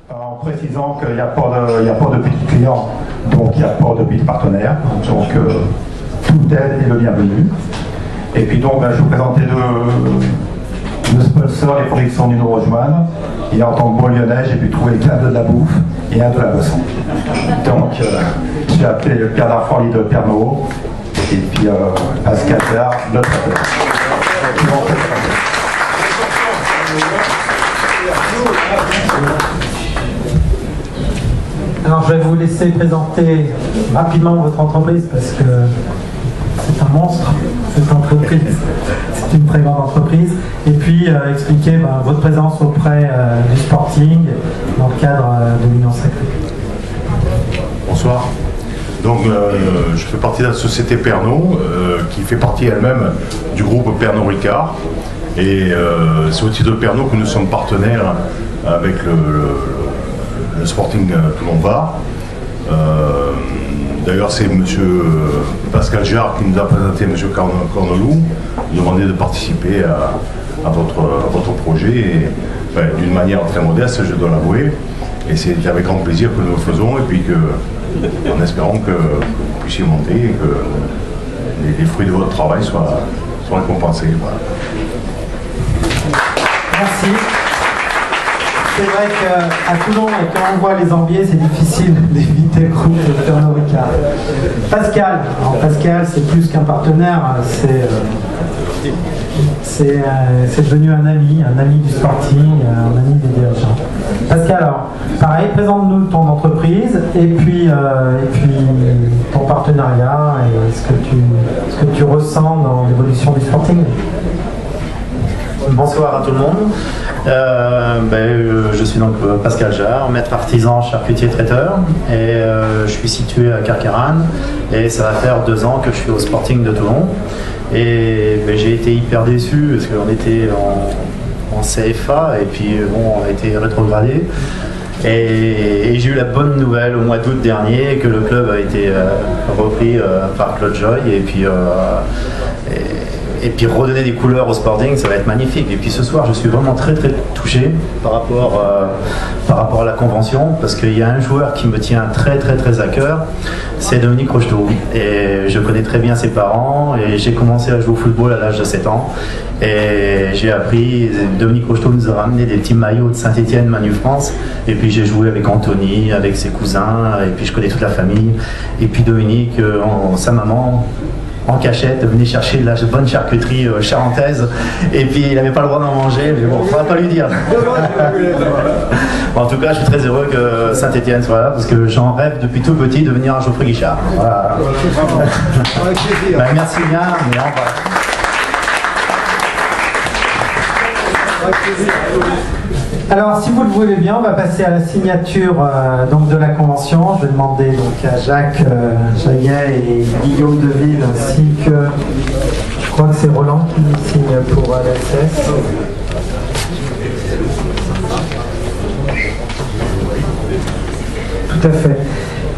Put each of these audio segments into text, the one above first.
En précisant qu'il n'y a pas de petits clients, donc il n'y a pas de petits partenaires. Donc toute aide est le bienvenu. Et puis donc je vais vous présenter le sponsor des productions du Neurojuan. Et en tant que bon lyonnais, j'ai pu trouver qu'un de la bouffe et un de la boisson. Donc j'ai appelé Pierre Darforly de Pernod et puis Pascal Jarre de Traiteur. Alors je vais vous laisser présenter rapidement votre entreprise parce que c'est un monstre, cette entreprise, c'est une très grande entreprise, et puis expliquer votre présence auprès du Sporting dans le cadre de l'Union Sacrée. Bonsoir. Donc je fais partie de la société Pernod qui fait partie elle-même du groupe Pernod Ricard, et c'est au titre de Pernod que nous sommes partenaires avec le Sporting Toulon-Var. D'ailleurs, c'est M. Pascal Jarre qui nous a présenté M. Cornelou, demandé de participer à votre projet, et d'une manière très modeste, je dois l'avouer. Et c'est avec grand plaisir que nous le faisons, et puis en espérant que vous puissiez monter et que les fruits de votre travail soient récompensés. Voilà. Merci. C'est vrai qu'à Toulon, quand on voit les Ambiers, c'est difficile d'éviter le groupe de Pernod Ricard. Pascal, alors Pascal, c'est plus qu'un partenaire, c'est devenu un ami du Sporting, un ami des dirigeants. Pascal, alors, pareil, présente-nous ton entreprise et puis ton partenariat et ce que tu ressens dans l'évolution du Sporting. Bonsoir à tout le monde. Je suis donc Pascal Jarre, maître artisan charcutier traiteur, et je suis situé à Carqueiranne, et ça va faire 2 ans que je suis au Sporting de Toulon. Et j'ai été hyper déçu parce qu'on était en CFA, et puis on a été rétrogradé. Et j'ai eu la bonne nouvelle au mois d'août dernier que le club a été repris par Claude Joy, et puis redonner des couleurs au Sporting, ça va être magnifique. Et puis ce soir, je suis vraiment très très touché par rapport à la convention, parce qu'il y a un joueur qui me tient très très très à cœur, c'est Dominique Rocheteau. Et je connais très bien ses parents, et j'ai commencé à jouer au football à l'âge de 7 ans. Et j'ai appris, Dominique Rocheteau nous a ramené des petits maillots de Saint-Étienne, Manu France, et puis j'ai joué avec Anthony, avec ses cousins, et puis je connais toute la famille. Et puis Dominique, sa maman, en cachette, venait chercher de la bonne charcuterie charentaise, et puis il n'avait pas le droit d'en manger, mais bon, il ne faudra pas lui dire. Bon, en tout cas, je suis très heureux que Saint-Étienne soit là, parce que j'en rêve depuis tout petit de devenir un Geoffrey Guichard. Voilà. Merci bien, mais au revoir. Alors, si vous le voulez bien, on va passer à la signature donc de la convention. Je vais demander donc à Jacques Jaillet et Guillaume Deville, ainsi que je crois que c'est Roland qui signe pour l'ASS. Tout à fait.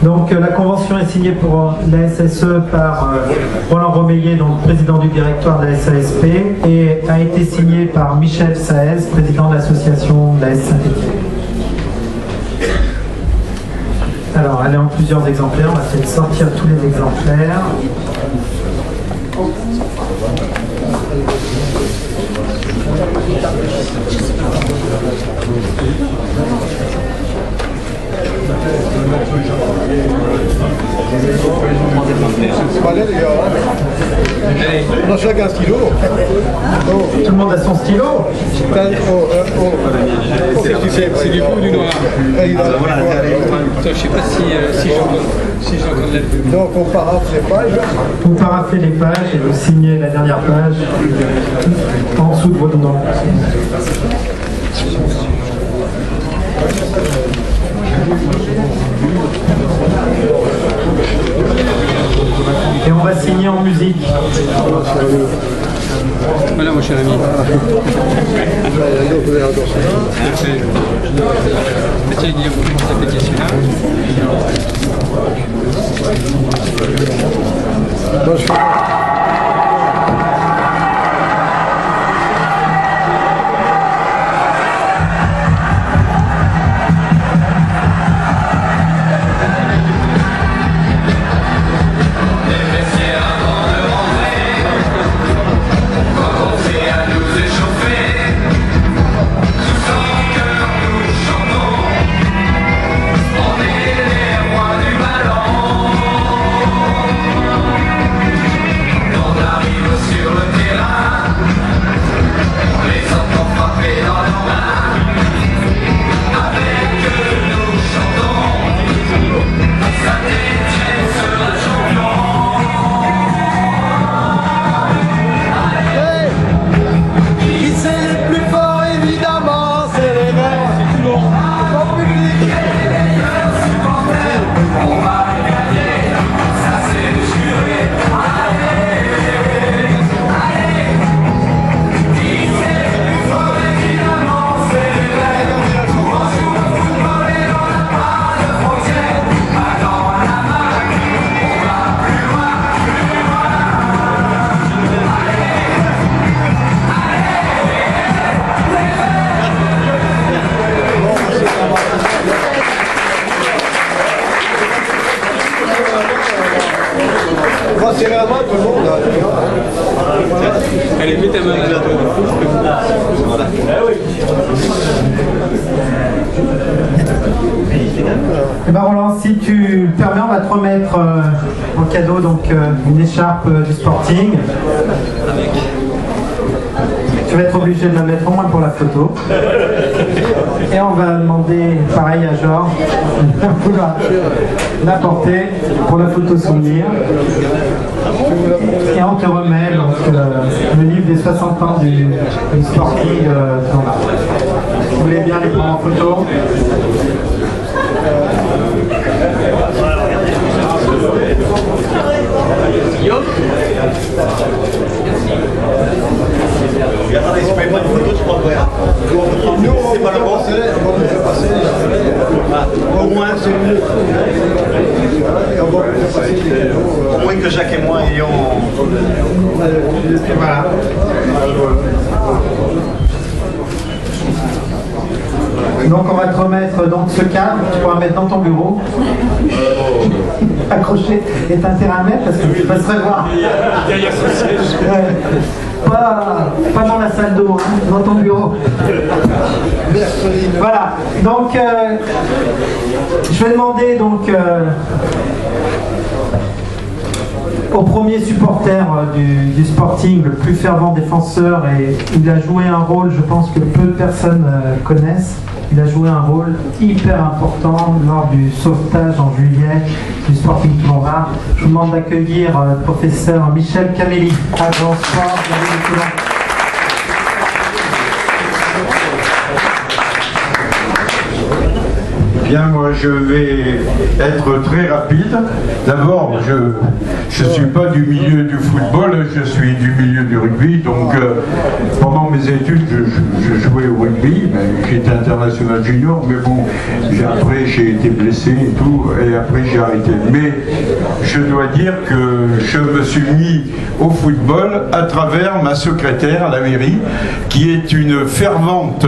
Donc la convention est signée pour la SSE par Roland Romeillet, donc président du directoire de la SASP, et a été signée par Michel Saez, président de l'association de la S Saint-Étienne. Alors elle est en plusieurs exemplaires, on va essayer de sortir tous les exemplaires. Allez les gars, on a chacun un stylo. Tout le monde a son stylo. C'est du bleu ou du noir? Je sais pas si j'entends de la... Donc on paraphe les pages. Vous paraphez les pages et vous signez la dernière page en dessous de votre nom. Et on va signer en musique. Voilà mon cher ami. Tiens Guillaume, comment s'appelle celui-là? Et ben Roland, si tu le permets, on va te remettre en cadeau donc, une écharpe du Sporting. Tu vas être obligé de la mettre au moins pour la photo. Et on va demander, pareil à Georges, de l'apporter pour la photo souvenir. Et on te remet donc, le livre des 60 ans du Sporting. Vous voulez bien les prendre en photo? Attendez, si vous pouvez pas une photo, je crois que Nous, c'est pas le bon. on va faire passer. Au moins, c'est mieux. Et on va faire passer des cadeaux. au moins que Jacques et moi ayons. Voilà. Donc on va te remettre donc, ce cadre, tu pourras mettre dans ton bureau. Accroché. Et t'as intérêt à mettre parce que tu vas se revoir. Derrière son siège. Ouais. Pas dans la salle d'eau, hein, dans ton bureau. Voilà. Donc je vais demander donc au premier supporter du Sporting, le plus fervent défenseur, et il a joué un rôle, je pense que peu de personnes connaissent. Il a joué un rôle hyper important lors du sauvetage en juillet du Sporting Toulon-Var. Je vous demande d'accueillir le professeur Michel Camély, agent sport de la ville de Toulon. Bien, moi je vais être très rapide. D'abord, je ne suis pas du milieu du football, je suis du milieu du rugby. Donc pendant mes études, je jouais au rugby. J'étais international junior, mais bon, après j'ai été blessé et tout, et après j'ai arrêté. Mais je dois dire que je me suis mis au football à travers ma secrétaire à la mairie, qui est une fervente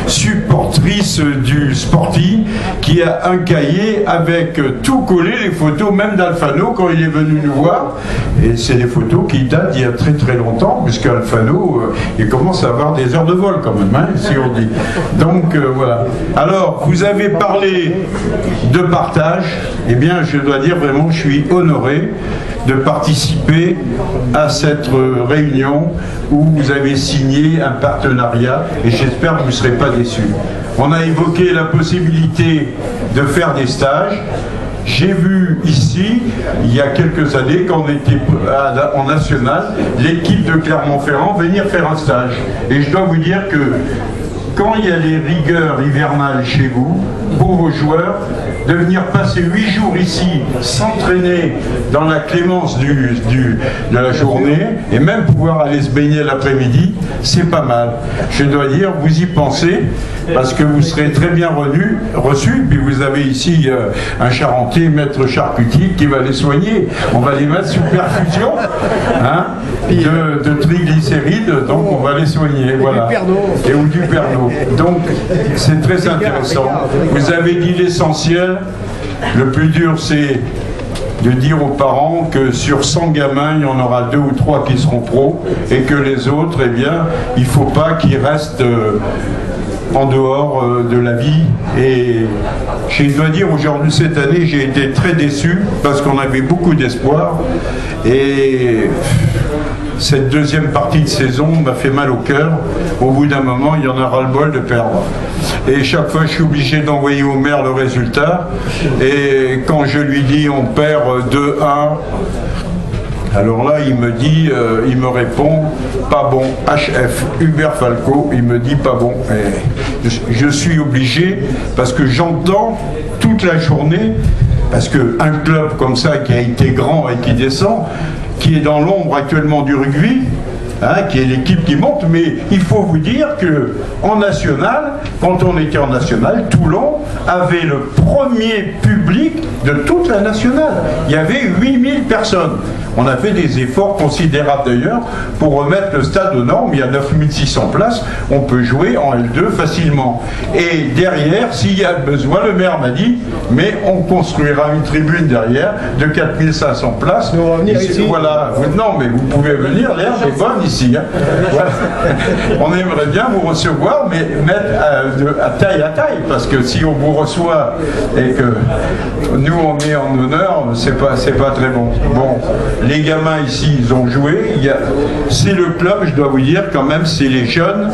supportrice du Sporting, qui a un cahier avec tout collé, les photos même d'Alfano quand il est venu nous voir. Et c'est des photos qui datent d'il y a très très longtemps, puisque Alfano, il commence à avoir des heures de vol quand même, hein, si on dit. Donc voilà. Alors, vous avez parlé de partage. Eh bien, je dois dire vraiment, je suis honoré de participer à cette réunion où vous avez signé un partenariat, et j'espère que vous ne serez pas déçus. On a évoqué la possibilité de faire des stages. J'ai vu ici, il y a quelques années, quand on était en national, l'équipe de Clermont-Ferrand venir faire un stage. Et je dois vous dire que quand il y a les rigueurs hivernales chez vous, pour vos joueurs, de venir passer 8 jours ici, s'entraîner dans la clémence de la journée, et même pouvoir aller se baigner l'après-midi, c'est pas mal. Je dois dire, vous y pensez, parce que vous serez très bien reçus, puis vous avez ici un Charentais, maître charcutier, qui va les soigner. On va les mettre sous perfusion hein, de triglycérides, donc on va les soigner. Voilà. Et ou du Pernod. Donc c'est très intéressant. Vous avez dit l'essentiel. Le plus dur, c'est de dire aux parents que sur 100 gamins, il y en aura 2 ou 3 qui seront pros, et que les autres, eh bien, il ne faut pas qu'ils restent en dehors de la vie. Et je dois dire, aujourd'hui, cette année, j'ai été très déçu, parce qu'on avait beaucoup d'espoir, et cette deuxième partie de saison m'a fait mal au cœur. Au bout d'un moment, il y en a ras-le-bol de perdre. Et chaque fois, je suis obligé d'envoyer au maire le résultat. Et quand je lui dis on perd 2-1, alors là, il me dit, il me répond, pas bon, HF, Hubert Falco, il me dit pas bon. Et je suis obligé, parce que j'entends toute la journée, parce qu'un club comme ça, qui a été grand et qui descend, qui est dans l'ombre actuellement du rugby, hein, qui est l'équipe qui monte, mais il faut vous dire qu'en national, quand on était en national, Toulon avait le premier public de toute la nationale. Il y avait 8000 personnes. On a fait des efforts considérables d'ailleurs pour remettre le stade aux normes. Il y a 9600 places, on peut jouer en L2 facilement. Et derrière, s'il y a besoin, le maire m'a dit, mais on construira une tribune derrière de 4500 places. Nous, on va venir ici. Voilà. Non, mais vous pouvez venir, l'herbe est bonne ici. Hein. Voilà. On aimerait bien vous recevoir, mais mettre à taille, parce que si on vous reçoit et que nous on met en honneur, c'est pas très bon. Bon, les gamins ici, ils ont joué. C'est le club, je dois vous dire, quand même, c'est les jeunes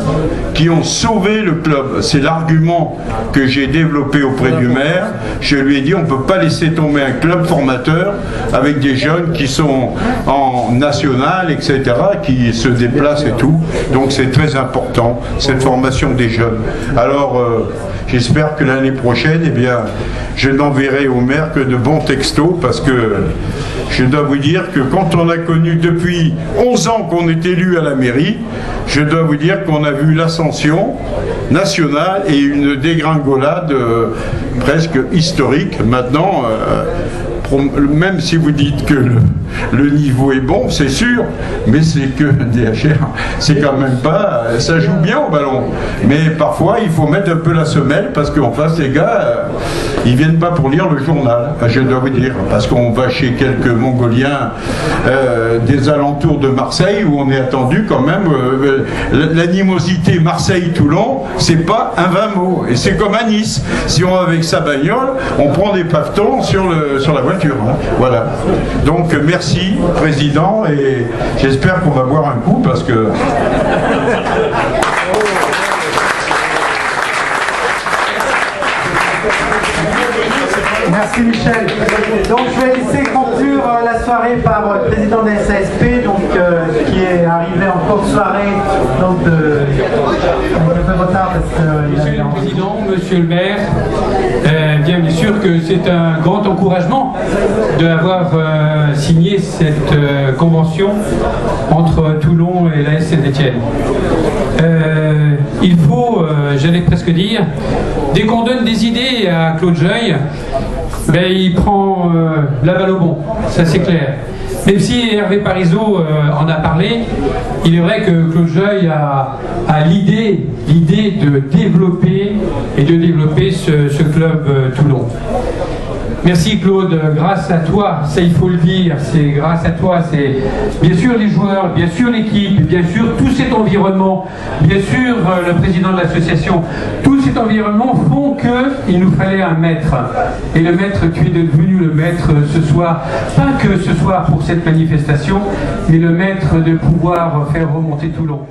qui ont sauvé le club. C'est l'argument que j'ai développé auprès du maire. Je lui ai dit, on ne peut pas laisser tomber un club formateur avec des jeunes qui sont en national, etc., qui se déplacent et tout. Donc c'est très important, cette formation des jeunes. Alors, j'espère que l'année prochaine, eh bien, je n'enverrai au maire que de bons textos, parce que je dois vous dire que quand on a connu depuis 11 ans qu'on est élu à la mairie, je dois vous dire qu'on a vu l'ascension nationale et une dégringolade presque historique. Maintenant, même si vous dites que le niveau est bon, c'est sûr, mais c'est que DHR, c'est quand même pas, ça joue bien au ballon. Mais parfois, il faut mettre un peu la semelle, parce qu'en face, les gars, ils viennent pas pour lire le journal, je dois vous dire, parce qu'on va chez quelques Mongoliens des alentours de Marseille, où on est attendu quand même, l'animosité Marseille-Toulon, c'est pas un 20 mots, et c'est comme à Nice. Si on va avec sa bagnole, on prend des pavetons sur la voiture. Hein. Voilà. Donc merci Président, et j'espère qu'on va boire un coup, parce que... Merci Michel. Donc je vais laisser conclure la soirée par le président de la SASP, donc, qui est arrivé en cours de soirée, donc avec un peu de retard parce que... Monsieur le Président, Monsieur le maire, bien sûr que c'est un grand encouragement d'avoir signé cette convention entre Toulon et l'AS Saint-Étienne. Il faut, j'allais presque dire, dès qu'on donne des idées à Claude Jeuil, ben, il prend la balle au bon, ça c'est clair. Même si Hervé Parisot en a parlé, il est vrai que Claude Jeuil a l'idée de développer ce club Toulon. Merci Claude, grâce à toi, ça il faut le dire, c'est grâce à toi, c'est bien sûr les joueurs, bien sûr l'équipe, bien sûr tout cet environnement, bien sûr le président de l'association, tout cet environnement font qu'il nous fallait un maître. Et le maître, tu es devenu le maître ce soir, pas que ce soir pour cette manifestation, mais le maître de pouvoir faire remonter Toulon.